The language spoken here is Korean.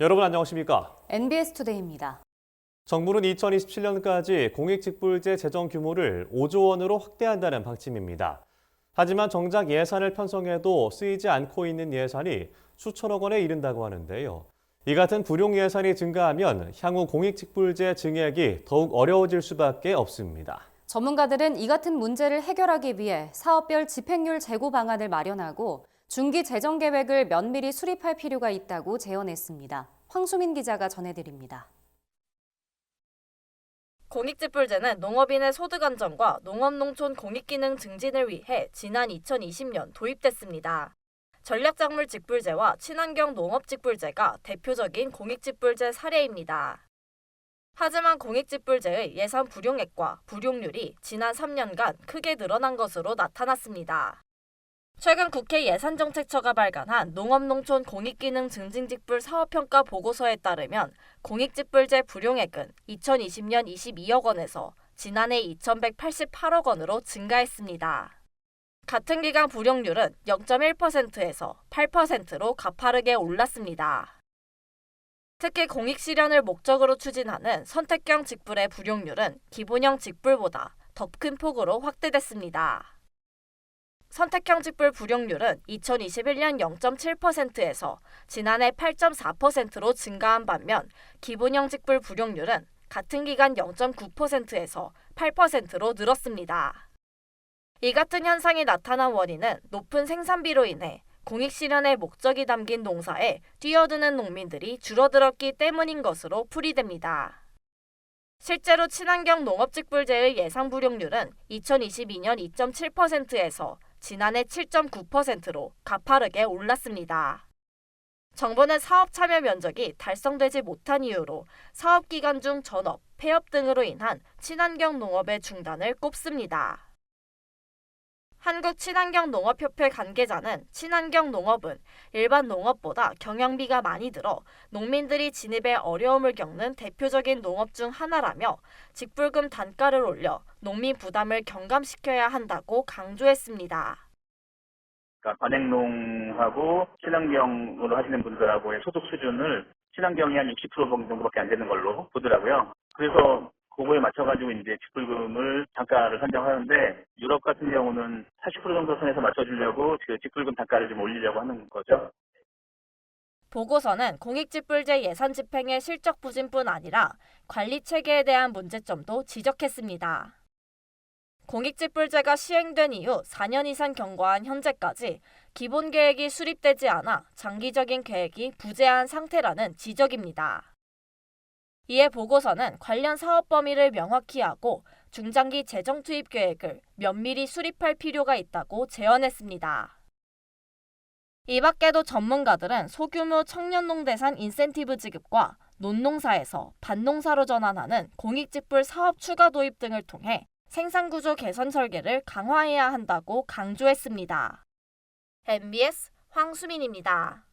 여러분 안녕하십니까? NBS 투데이입니다. 정부는 2027년까지 공익직불제 재정 규모를 5조 원으로 확대한다는 방침입니다. 하지만 정작 예산을 편성해도 쓰이지 않고 있는 예산이 수천억 원에 이른다고 하는데요. 이 같은 불용 예산이 증가하면 향후 공익직불제 증액이 더욱 어려워질 수밖에 없습니다. 전문가들은 이 같은 문제를 해결하기 위해 사업별 집행률 제고 방안을 마련하고 중기 재정 계획을 면밀히 수립할 필요가 있다고 제언했습니다. 황수민 기자가 전해드립니다. 공익직불제는 농업인의 소득 안정과 농업농촌 공익기능 증진을 위해 지난 2020년 도입됐습니다. 전략작물 직불제와 친환경 농업 직불제가 대표적인 공익직불제 사례입니다. 하지만 공익직불제의 예산 불용액과 불용률이 지난 3년간 크게 늘어난 것으로 나타났습니다. 최근 국회 예산정책처가 발간한 농업농촌 공익기능 증진직불 사업평가 보고서에 따르면 공익직불제 불용액은 2020년 22억 원에서 지난해 2,188억 원으로 증가했습니다. 같은 기간 불용률은 0.1%에서 8%로 가파르게 올랐습니다. 특히 공익실현을 목적으로 추진하는 선택형 직불의 불용률은 기본형 직불보다 더 큰 폭으로 확대됐습니다. 선택형 직불 불용률은 2021년 0.7%에서 지난해 8.4%로 증가한 반면 기본형 직불 불용률은 같은 기간 0.9%에서 8%로 늘었습니다. 이 같은 현상이 나타난 원인은 높은 생산비로 인해 공익실현의 목적이 담긴 농사에 뛰어드는 농민들이 줄어들었기 때문인 것으로 풀이됩니다. 실제로 친환경 농업직불제의 예상 불용률은 2022년 2.7%에서 지난해 7.9%로 가파르게 올랐습니다. 정부는 사업 참여 면적이 달성되지 못한 이유로 사업 기간 중 전업, 폐업 등으로 인한 친환경 농업의 중단을 꼽습니다. 한국친환경농업협회 관계자는 친환경 농업은 일반 농업보다 경영비가 많이 들어 농민들이 진입에 어려움을 겪는 대표적인 농업 중 하나라며 직불금 단가를 올려 농민 부담을 경감시켜야 한다고 강조했습니다. 그러니까 관행농하고 친환경으로 하시는 분들하고의 소득 수준을 친환경이 한 60% 정도밖에 안 되는 걸로 보더라고요. 그래서 그거에 맞춰가지고 이제 직불금을 단가를 산정하는데 유럽 같은 경우는 40% 정도 선에서 맞춰주려고 그 직불금 단가를 좀 올리려고 하는 거죠. 보고서는 공익직불제 예산 집행의 실적 부진뿐 아니라 관리 체계에 대한 문제점도 지적했습니다. 공익직불제가 시행된 이후 4년 이상 경과한 현재까지 기본 계획이 수립되지 않아 장기적인 계획이 부재한 상태라는 지적입니다. 이에 보고서는 관련 사업 범위를 명확히 하고 중장기 재정 투입 계획을 면밀히 수립할 필요가 있다고 제언했습니다. 이 밖에도 전문가들은 소규모 청년농대산 인센티브 지급과 논농사에서 밭농사로 전환하는 공익직불 사업 추가 도입 등을 통해 생산구조 개선 설계를 강화해야 한다고 강조했습니다. MBS 황수민입니다.